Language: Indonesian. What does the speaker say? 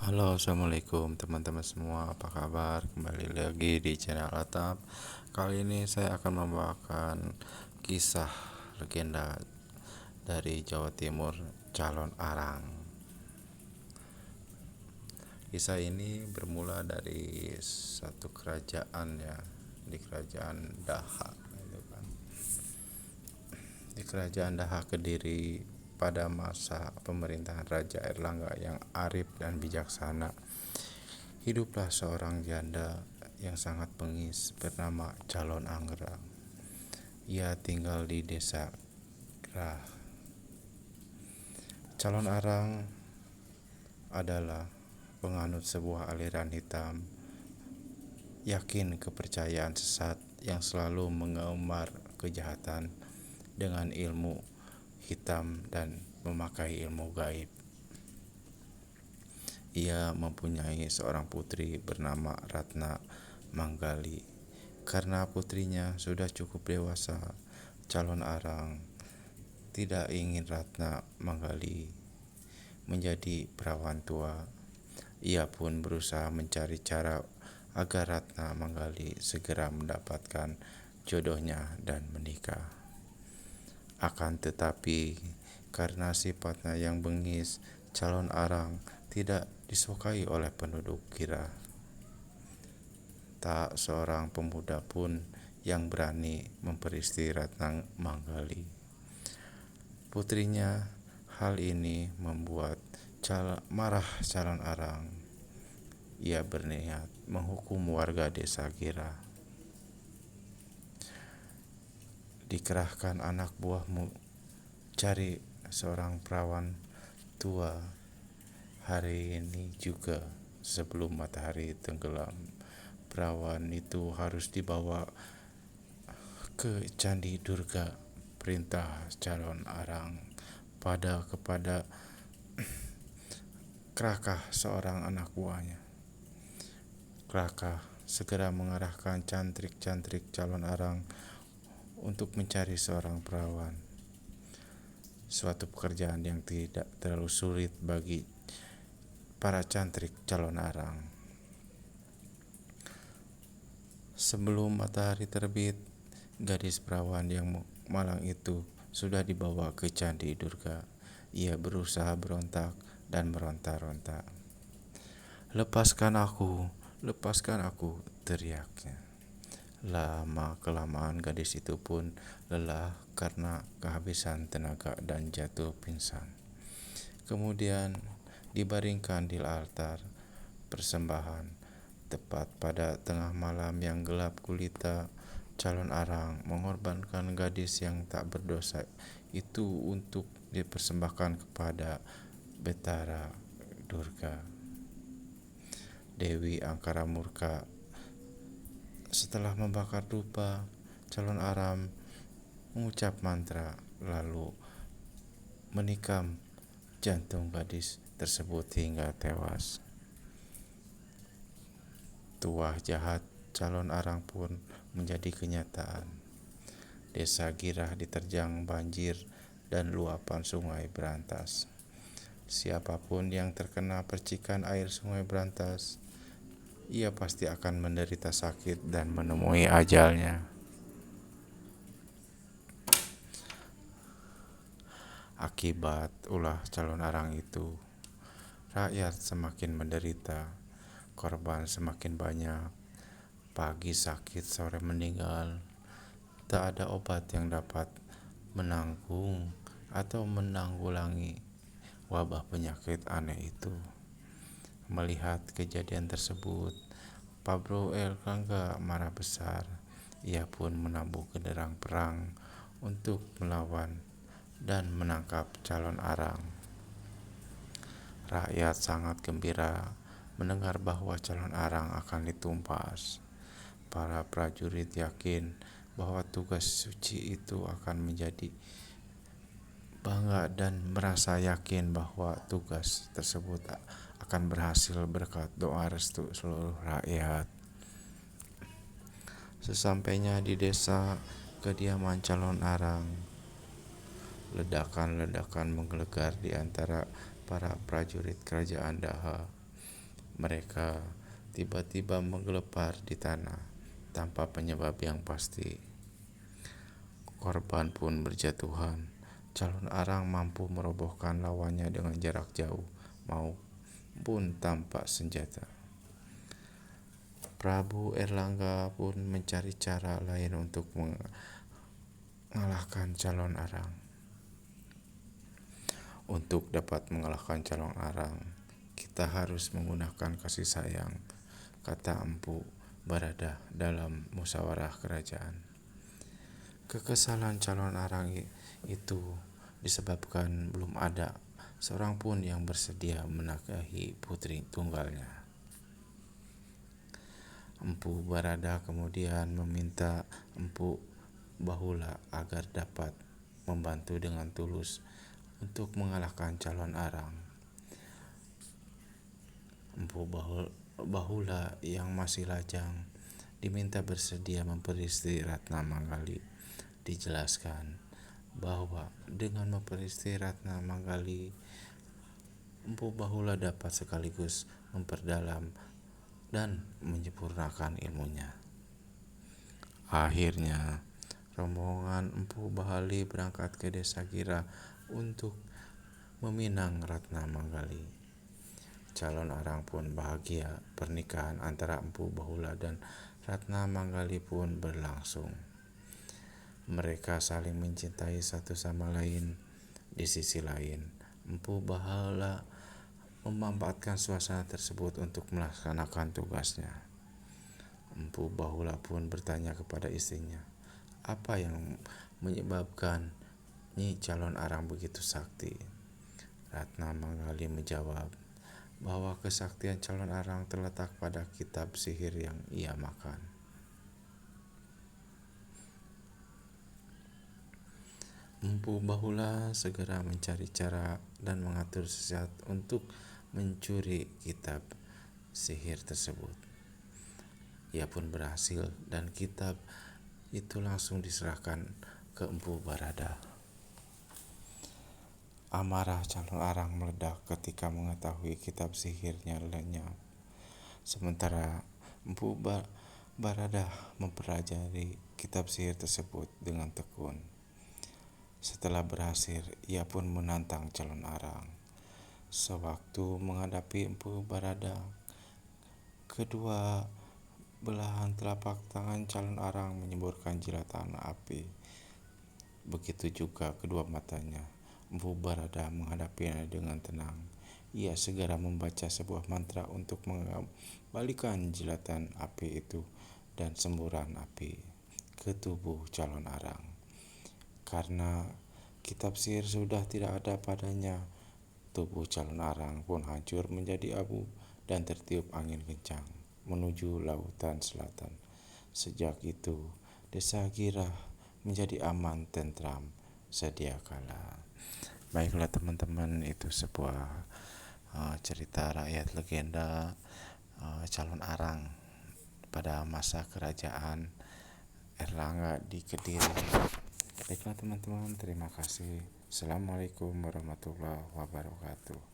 Halo, assalamualaikum teman-teman semua. Apa kabar? Kembali lagi di channel Atap. Kali ini saya akan membawakan kisah legenda dari Jawa Timur, Calon Arang. Kisah ini bermula dari satu kerajaan, ya, di kerajaan Daha, gitu kan. Di kerajaan Daha Kediri pada masa pemerintahan Raja Erlangga yang arif dan bijaksana, hiduplah seorang janda yang sangat bengis bernama Calon Anggrang. Ia tinggal di desa Grah. Calon Arang adalah penganut sebuah aliran hitam, yakin kepercayaan sesat yang selalu mengemar kejahatan dengan ilmu hitam dan memakai ilmu gaib. Ia mempunyai seorang putri bernama Ratna Manggali. Karena putrinya sudah cukup dewasa, Calon Arang tidak ingin Ratna Manggali menjadi perawan tua. Ia pun berusaha mencari cara agar Ratna Manggali segera mendapatkan jodohnya dan menikah. Akan tetapi, karena sifatnya yang bengis, Calon Arang tidak disukai oleh penduduk Gira. Tak seorang pemuda pun yang berani memperistri Ratna Manggali. Putrinya. Hal ini membuat marah Calon Arang. Ia berniat menghukum warga desa Gira. Dikerahkan anak buahmu, cari seorang perawan tua hari ini juga sebelum matahari tenggelam. Perawan itu harus dibawa ke Candi Durga. Perintah Calon Arang kepada Krakah, seorang anak buahnya. Krakah segera mengarahkan cantrik-cantrik Calon Arang untuk mencari seorang perawan. Suatu pekerjaan yang tidak terlalu sulit bagi para cantrik Calon Arang. Sebelum matahari terbit, gadis perawan yang malang itu sudah dibawa ke Candi Durga. Ia berusaha berontak dan meronta-ronta. Lepaskan aku, teriaknya. Lama-kelamaan gadis itu pun lelah karena kehabisan tenaga dan jatuh pingsan. Kemudian dibaringkan di altar persembahan. Tepat pada tengah malam yang gelap gulita, Calon Arang mengorbankan gadis yang tak berdosa itu untuk dipersembahkan kepada Betara Durga, Dewi Angkara Murka. Setelah membakar dupa, Calon Arang mengucap mantra lalu menikam jantung gadis tersebut hingga tewas. Tuah jahat Calon Arang pun menjadi kenyataan. Desa Girah diterjang banjir dan luapan sungai Berantas. Siapapun yang terkena percikan air sungai Berantas, ia pasti akan menderita sakit dan menemui ajalnya. Akibat ulah Calon Arang itu, rakyat semakin menderita, korban semakin banyak. Pagi sakit, sore meninggal. Tak ada obat yang dapat menanggung atau menanggulangi wabah penyakit aneh itu. Melihat kejadian tersebut, Pablo Erlangga marah besar. Ia pun menabuh genderang perang untuk melawan dan menangkap Calon Arang. Rakyat sangat gembira mendengar bahwa Calon Arang akan ditumpas. Para prajurit yakin bahwa tugas suci itu akan menjadi bangga dan merasa yakin bahwa tugas tersebut akan berhasil berkat doa restu seluruh rakyat. Sesampainya di desa kediaman Calon Arang, ledakan-ledakan menggelegar di antara para prajurit kerajaan Daha. Mereka tiba-tiba menggelepar di tanah tanpa penyebab yang pasti. Korban pun berjatuhan. Calon arang mampu merobohkan lawannya dengan jarak jauh maupun tanpa senjata. Prabu Erlangga pun mencari cara lain untuk mengalahkan calon arang. Untuk dapat mengalahkan calon arang, kita harus menggunakan kasih sayang, kata Empu Baradah dalam musyawarah kerajaan. Kekesalan calon arang itu disebabkan belum ada seorang pun yang bersedia menikahi putri tunggalnya. Empu Baradah kemudian meminta Empu Bahula agar dapat membantu dengan tulus untuk mengalahkan calon arang. Empu Bahula yang masih lajang diminta bersedia memperistri Ratna Manggali. Dijelaskan bahwa dengan memperistri Ratna Manggali, Empu Bahula dapat sekaligus memperdalam dan menyempurnakan ilmunya. Akhirnya, rombongan Empu Bahali berangkat ke desa Gira untuk meminang Ratna Manggali. Calon arang pun bahagia. Pernikahan antara Empu Bahula dan Ratna Manggali pun berlangsung. Mereka saling mencintai satu sama lain. Di sisi lain, Empu Bahula memanfaatkan suasana tersebut untuk melaksanakan tugasnya. Empu Bahula pun bertanya kepada istrinya, apa yang menyebabkan Nyi calon arang begitu sakti? Ratna Manggali menjawab bahwa kesaktian calon arang terletak pada kitab sihir yang ia makan. Empu Bahula segera mencari cara dan mengatur sesaat untuk mencuri kitab sihir tersebut. Ia pun berhasil dan kitab itu langsung diserahkan ke Empu Baradah. Amarah calon arang meledak ketika mengetahui kitab sihirnya lenyap. Sementara Empu Baradah mempelajari kitab sihir tersebut dengan tekun. Setelah berhasil, ia pun menantang calon arang. Sewaktu menghadapi Empu Baradah, kedua belahan telapak tangan calon arang menyemburkan jilatan api. Begitu juga kedua matanya. Empu Baradah menghadapinya dengan tenang. Ia segera membaca sebuah mantra untuk mengembalikan jilatan api itu dan semburan api ke tubuh calon arang. Karena kitab sihir sudah tidak ada padanya, tubuh calon arang pun hancur menjadi abu dan tertiup angin kencang menuju lautan selatan. Sejak itu, desa Gira menjadi aman tentram sedia kala. Baiklah teman-teman, itu sebuah cerita rakyat legenda calon arang pada masa kerajaan Erlangga di Kediri. Baiklah teman-teman, terima kasih. Assalamualaikum warahmatullahi wabarakatuh.